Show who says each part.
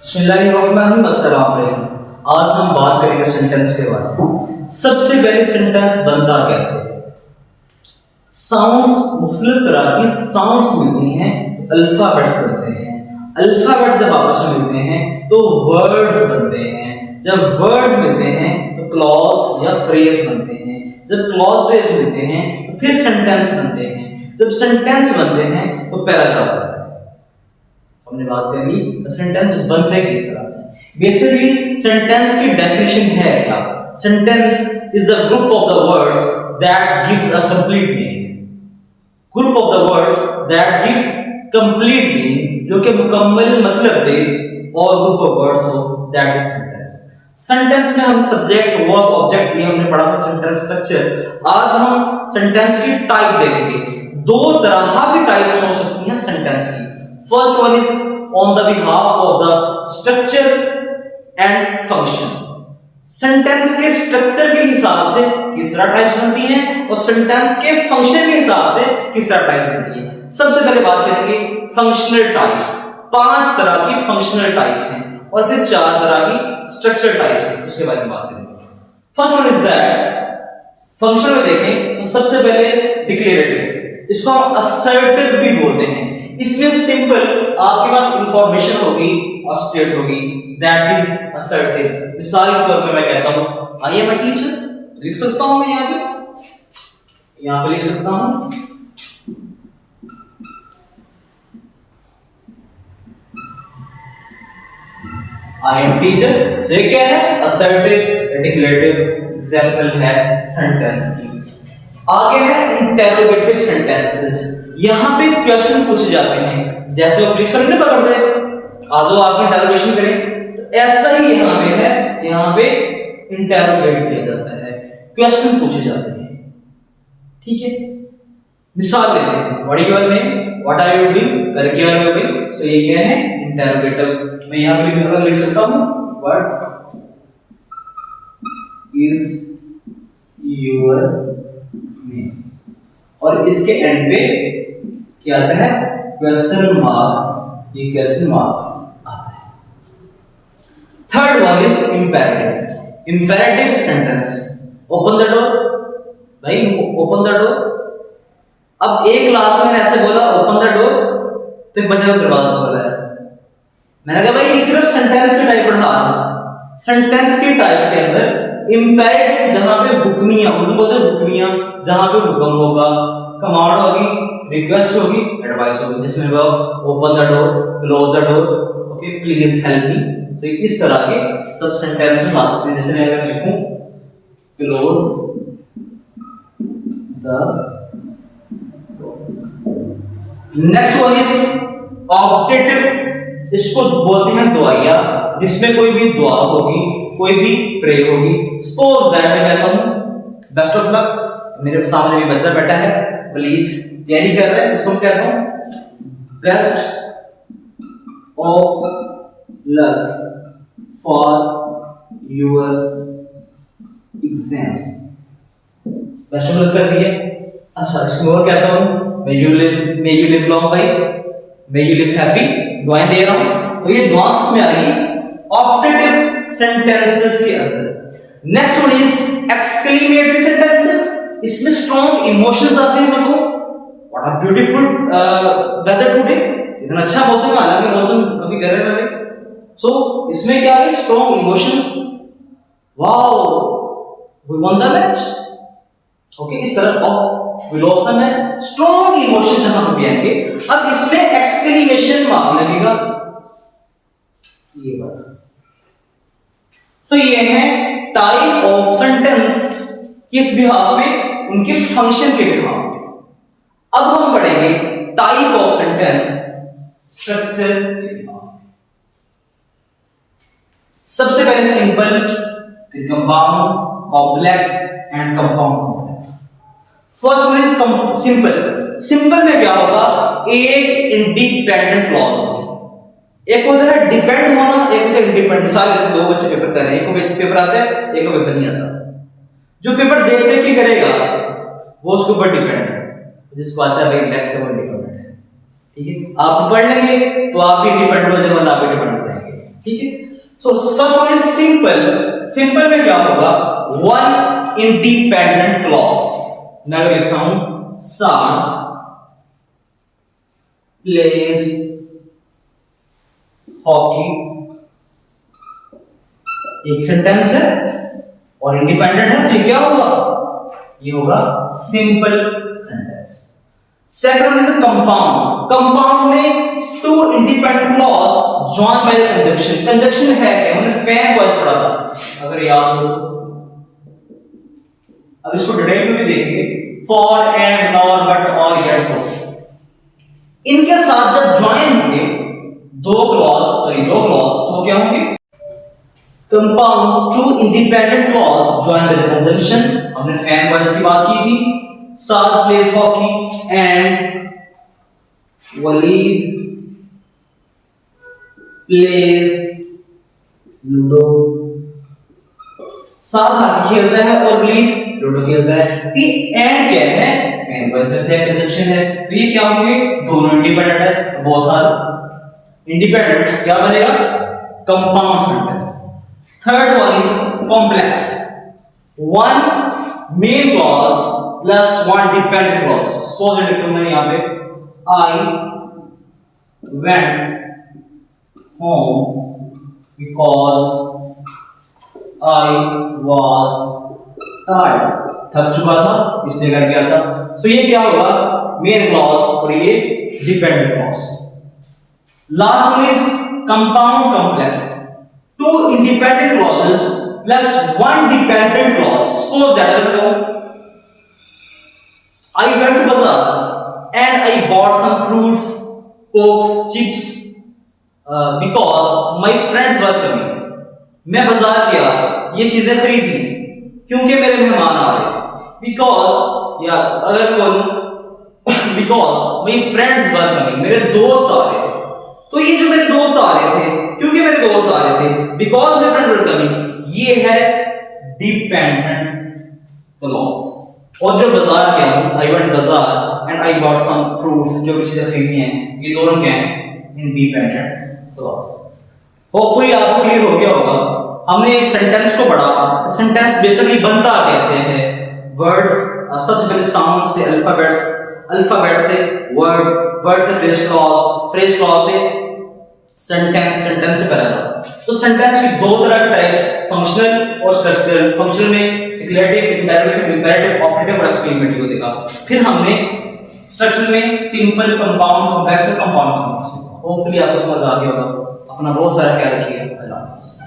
Speaker 1: बिस्मिल्लाहिर्रहमानिर्रहीम। अस्सलाम वालेकुम। आज हम बात करेंगे सेंटेंस के बारे में। सबसे पहले सेंटेंस बनता कैसे है। साउंड्स, मुख्तलिफ तरह की साउंड्स मिलती हैं तो अल्फाबेट्स बनते हैं। अल्फाबेट्स जब आपस में मिलते हैं तो वर्ड्स बनते हैं। जब वर्ड्स मिलते हैं तो क्लॉज या फ्रेज बनते हैं। जब क्लॉज फ्रेज मिलते हैं तो फिर सेंटेंस बनते हैं। जब सेंटेंस बनते हैं तो पैराग्राफ बनता है। हमने बात करी सेंटेंस बनते किस तरह से। बेसिकली सेंटेंस की डेफिनेशन है क्या। Sentence is the group of the words that gives a complete meaning. Group of the words that gives complete meaning, जो कि मुकम्मल मतलब दे, और ग्रुप ऑफ वर्ड्स हो दैट इज सेंटेंस। सेंटेंस में हम सब्जेक्ट, वर्ब, ऑब्जेक्ट, ये हमने पढ़ा था सेंटेंस स्ट्रक्चर। आज हम सेंटेंस की टाइप देखेंगे। दो तरह की टाइप्स हो सकती हैं सेंटेंस की। First one is on the behalf of the structure and function. Sentence के स्ट्रक्चर के हिसाब से किस तरह टाइप्स बनती हैं और सेंटेंस के फंक्शन के हिसाब से किस तरह टाइप बनती है। सबसे पहले बात करेंगे फंक्शनल टाइप्स। 5 तरह की फंक्शनल टाइप्स हैं और फिर 4 तरह की स्ट्रक्चर टाइप्स हैं, उसके बारे में बात करेंगे। First one is that, function में देखें तो सबसे पहले डिक्लेरेटिव, इसको हम असर्टिव भी बोलते हैं। इसमें सिंपल आपके पास इंफॉर्मेशन होगी और स्टेट होगी, दैट इज असर्टिव। मिसाल के तौर पे मैं कहता हूं आई एम अ टीचर, लिख सकता हूं मैं यहां पे लिख सकता हूं आई एम टीचर। तो ये क्या है, असर्टिव डिक्लेरेटिव एग्जांपल है सेंटेंस की। आगे है इंटेरोगेटिव सेंटेंसेस। यहां पे क्वेश्चन पूछे जाते हैं, जैसे वो पुलिस ने पकड़ दे, आज वो आपकी इंटेरोगेशन करें, तो ऐसा ही यहां पे है। यहां पे इंटेरोगेट किया जाता है, क्वेश्चन पूछे जाते हैं। ठीक है, मिसाल लेते हैं, what is your name, what are you doing, कर क्या रहे हो भाई। तो ये क्या है, इंटेरोगेटिव। मैं यहां पे लिख सकता हूं व्हाट इज योर नेम, और इसके एंड पे क्या आता है, क्वेश्चन मार्क। ये क्वेश्चन मार्क आता है। Third one is imperative. Imperative sentence, open the door भाई, ओपन द डोर। अब एक क्लास में ऐसे बोला ओपन द डोर, तो एक बच्चे का दरवाजा खोला है। मैंने कहा भाई ये सिर्फ सेंटेंस की टाइप पढ़ा रहा हूं। सेंटेंस की टाइप्स के अंदर इंपेरेटिव जहां पे हुक्मियां, उनको बोलते हैं हुक्मियां, जहां पे हुक्म होगा, कमांड होगी, रिक्वेस्ट होगी, एडवाइस होगी। जिसमें वो open the door, close the door, okay, please help me. तो इस तरह के सब सेंटेंसेस आ सकते हैं। जैसे मैं अगर लिखूं close the door. Next one is optative. इसको बोलते हैं दुआया, जिसमें कोई भी दुआ होगी, कोई भी प्रे होगी। सपोज दैट मैं कहूं बेस्ट ऑफ लक, मेरे सामने भी बच्चा बैठा है, प्लीज तैयारी कर रहा है, इसको कहता हूं best of luck for your exams. Best of luck कर दिया। अच्छा, इसको और कहता हूं मे यू लिव लॉन्ग भाई, मे यू लिव हैप्पी, दुआएं दे रहा हूं। तो ये दुआ किसमें आ गई, ऑप्टेटिव सेंटेंसेस के अंदर। Next one is exclamatory sentences. इसमें स्ट्रॉन्ग इमोशंस आते हैं। मतलब what a beautiful weather today, इतना अच्छा मौसम है, हालांकि मौसम अभी गर्मी में है। सो इसमें क्या है, strong emotions, wow we won the match, okay, इस तरह of we lost the match, strong emotion जहां पे आएंगे। अब इसमें एक्सक्लेमेशन मार्क लगेगा, ये बात। सो ये है टाइप ऑफ सेंटेंस, किस बिहाफ में, उनके फंक्शन के बिहाफ में। अब हम पढ़ेंगे टाइप ऑफ सेंटेंस, स्ट्रक्चर के बिहाफ में। सबसे पहले सिंपल, फिर compound, complex and compound complex. First one is simple. Simple में क्या होगा, एक इंडिपेंडेंट क्लॉज होगी। एक होता है डिपेंड होना, एक होता है इंडिपेंडेंट। मिसाल दो बच्चे पेपर कर रहे हैं, एक को पेपर आता है, एक को पेपर नहीं आता। जो पेपर देख देख के करेगा वो उसके ऊपर डिपेंड है, जिसको आता है भाई लेट्स से वो इंडिपेंडेंट है। ठीक है, आप पढ़ लेंगे तो आप भी इंडिपेंडेंट हो जाएंगे, आप भी डिपेंडेंट रहेंगे। ठीक है। So first one is simple. Simple में क्या होगा, वन इंडिपेंडेंट क्लॉज। मैं अगर लिखता हूं साथ प्लेज हॉकी, एक सेंटेंस है और इंडिपेंडेंट है, तो ये क्या होगा, ये होगा simple sentence. Second is compound. Compound में two independent clause join by the conjunction. Conjunction है क्या, हमने फैन वॉइस पढ़ा था अगर याद हो तो। अब इसको डिटेल में भी देखेंगे, फॉर, एंड, नॉर, बट, और, येट, सो। इनके साथ जब ज्वाइन होंगे दो क्लॉज, तो क्या होंगे, compound two independent clause join by the conjunction. हमने फैन वॉइस की बात की थी, साथ plays hockey, and Waleed plays ludo. साथ हॉकी खेलता है और वलीद लूडो खेलता है। ये एंड क्या है, फैन वॉइस में से कंजंक्शन है, तो ये क्या होंगे, दोनों इंडिपेंडेंट है, बोथ आर इंडिपेंडेंट। क्या बनेगा, compound sentence. Third one is complex. One main clause plus one dependent clause. Suppose लिखूं मैं यहां पे I went home because I was tired. थक चुका था इसलिए घर गया था। सो ये क्या होगा, मेन क्लॉज और ये dependent clause. Last one is compound complex. Two independent clauses plus one dependent clause. Suppose that I went to bazaar and I bought some fruits, cokes, chips because my friends were coming. मैं बाजार गया, ये चीजें खरीदी क्योंकि मेरे मेहमान आ रहे थे। Because या अगर बोलूं because my friends were coming, मेरे दोस्त आ रहे थे। तो ये जो मेरे दोस्त आ रहे थे, क्योंकि मेरे दोस्त आ रहे थे, because my friend were coming, ये है डिपेंडेंट क्लॉज। और जो बाजार गया हूं, I went bazaar and I bought some fruits, जो भी चीजें खरीदनी है, ये दोनों क्या हैं, इंडिपेंडेंट क्लॉज। होपफुली आपको क्लियर हो गया होगा। हमने सेंटेंस को पढ़ा, सेंटेंस बेसिकली बनता कैसे है, वर्ड्स, सबसे पहले साउंड से अल्फाबेट्स, अल्फाबेट से वर्ड्स, वर्ड से फ्रेज क्लॉज, फ्रेज क्लॉज से सेंटेंस, सेंटेंस से पैराग्राफ। तो सेंटेंस की दो तरह के टाइप, फंक्शनल और स्ट्रक्चरल। फंक्शनल में डिक्लेरेटिव, इंपेरेटिव, इंपेरेटिव, ऑपरेटिव और एक्सक्लेमेटिव को देखा। फिर हमने स्ट्रक्चर में सिंपल, कंपाउंड, कॉम्प्लेक्स और कंपाउंड कॉम्प्लेक्स। होपफुली आपको समझ आ गया होगा। अपना बहुत सारा ख्याल रखिए। अल्लाह हाफ़िज़।